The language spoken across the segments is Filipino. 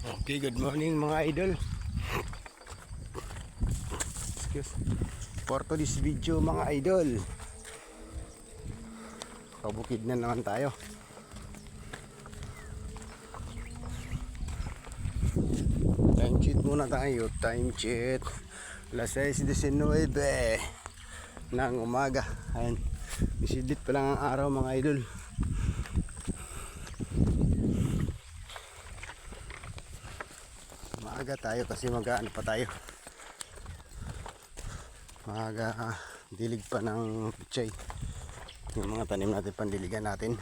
Okay, good morning mga idol. Excuse. For this video mga idol, kabukid na naman tayo. Time cheat muna tayo. Time cheat. Alas 6:19 ng umaga. Ayan. Isidlit pa lang ang araw mga idol. Maaga tayo kasi mag-ano pa tayo. Maaga dilig pa ng pichay. Yung mga tanim natin, pandiligan natin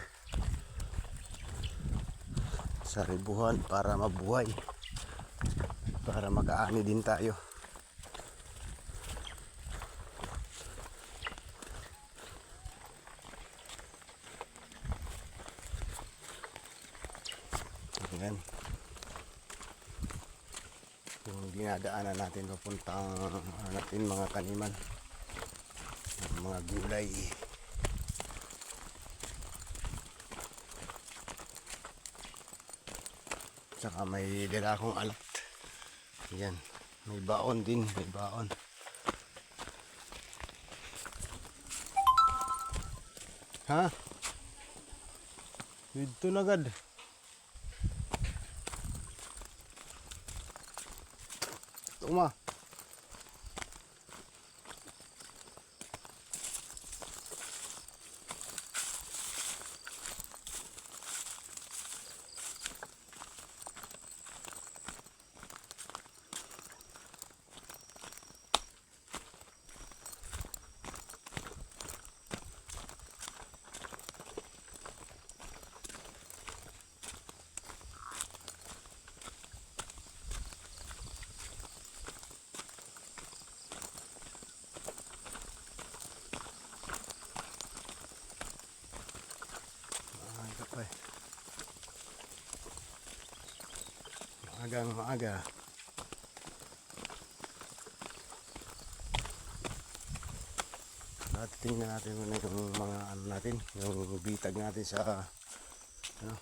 sa ribuhan para mabuhay, para mag-aani din tayo. Ayan yung dinadaanan natin papuntang natin mga taniman, mga gulay. Tsaka may dala akong alat. Yan, may baon din, may baon. Ha? Dito na agad. Tuma. Maagang maaga. At tingnan natin muna yung mga ano natin, yung bitag natin sa ano,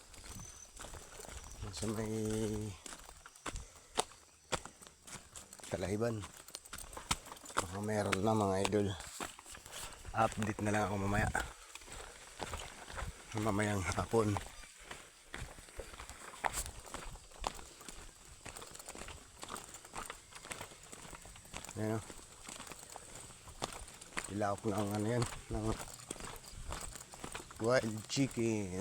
sa may Kalahiban. Baka meron na mga idol. Update na lang ako mamaya, mamayang hapon. Ayan o. Ilawak ng ano yan, ng wild chicken.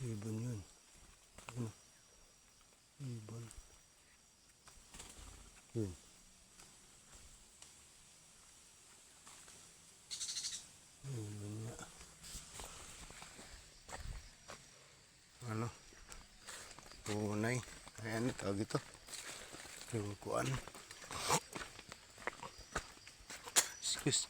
Ibon yun. Ano? Ibon. Yun. Ibon nga. Ano? Punay. Ayan, tawag ito. Yung kuan. Excuse.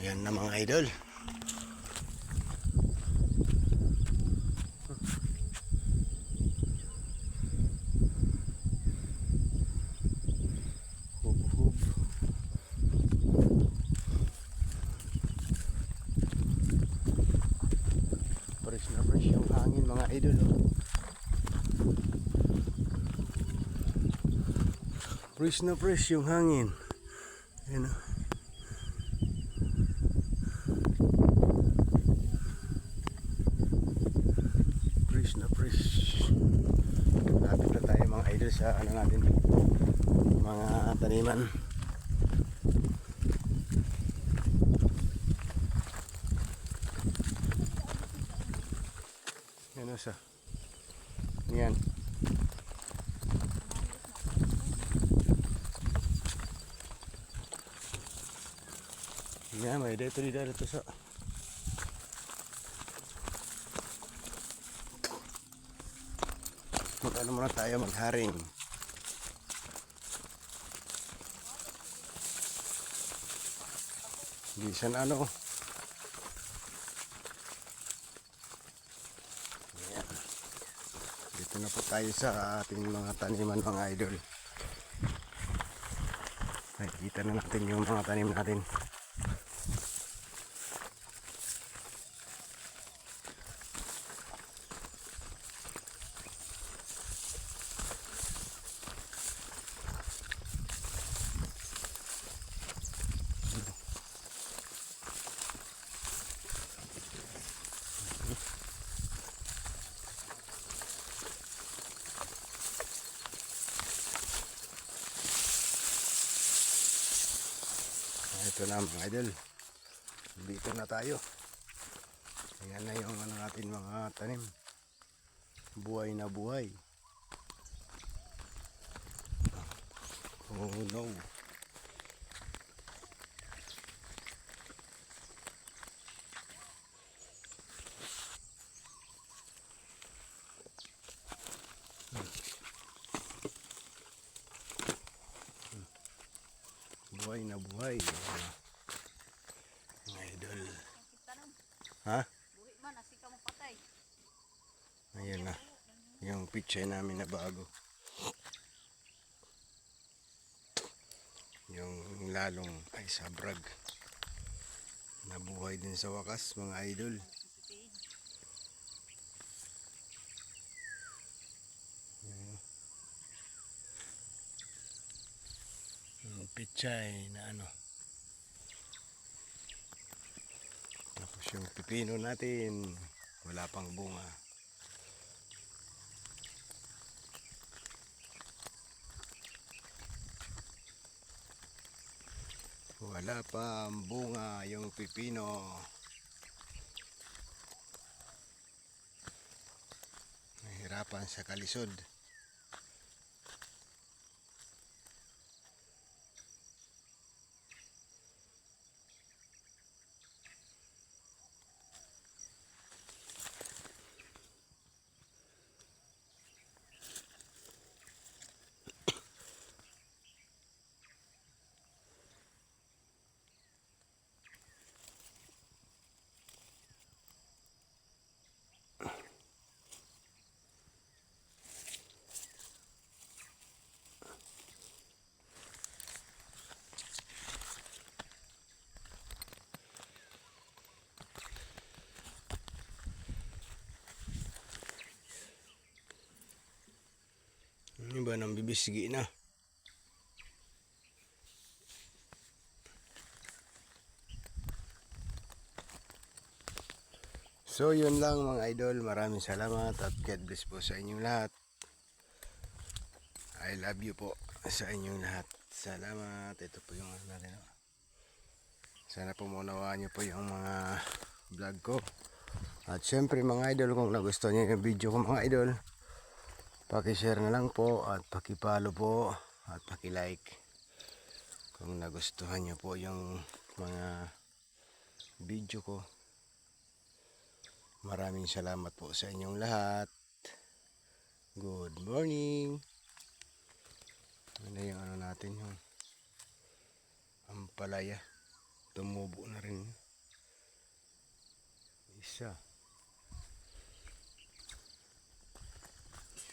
Ayan na mga idol. Hub-hub. Fresh na fresh yung hangin mga idol. Fresh na fresh yung hangin. Ayan o. Na fresh. Lapit na tayo mga idol sa ano natin, mga taniman. Yung isa. Yan. Yan, may dito sa mag-ano muna tayo, magharing. Bisan ano. Yan. Dito na po tayo sa ating mga taniman, mga idol. Nakikita na natin yung mga tanim natin. Ito na mga idol, dito na tayo. Ayan na yung ano natin, mga tanim, buhay na buhay. Oh no. Buhay na buhay. Mga idol. Ha? Buhi man, asi ka mapatay. Ayan na. Yung picture namin na bago. Yung lalong ay sabrag. Nabuhay din sa wakas, mga idol. Yung pichay na ano. Tapos yung pipino natin, wala pang bunga. Wala pa ang bunga yung pipino. Nahirapan sa kalisod. Ano ba nang bibisgi na? So yun lang mga idol, maraming salamat at God bless po sa inyong lahat. I love you po sa inyong lahat. Salamat. Ito po yung ano natin. Sana po maunawaan nyo po yung mga vlog ko. At syempre mga idol, kung nagustuhan nyo yung video ko mga idol, paki-share na lang po at paki-follow po at paki-like kung nagustuhan nyo po yung mga video ko. Maraming salamat po sa inyong lahat. Good morning. Ano yung ano natin, yung ampalaya. Tumubo na rin. Isa.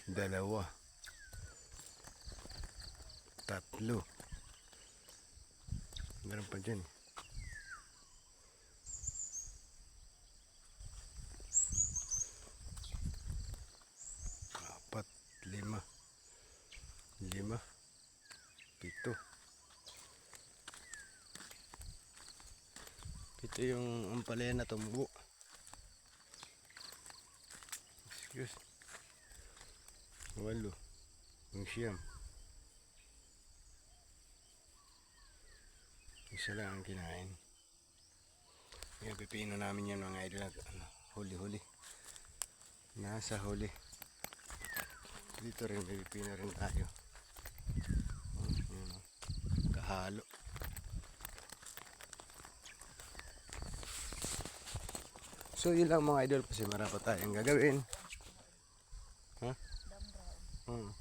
Dalawa. Tatlo. Meron pa dyan. Apat. Lima. Pito. Ito yung ampalaya na tumubo. Excuse. 8. Yung siyam. Isa lang ang kinain. Yung pipino namin yan mga idol. Huli-huli. Nasa huli. Dito rin, may pipino rin tayo. Yun, kahalo. So yun lang mga idol kasi marami pa tayong gagawin. Ha? Hmm.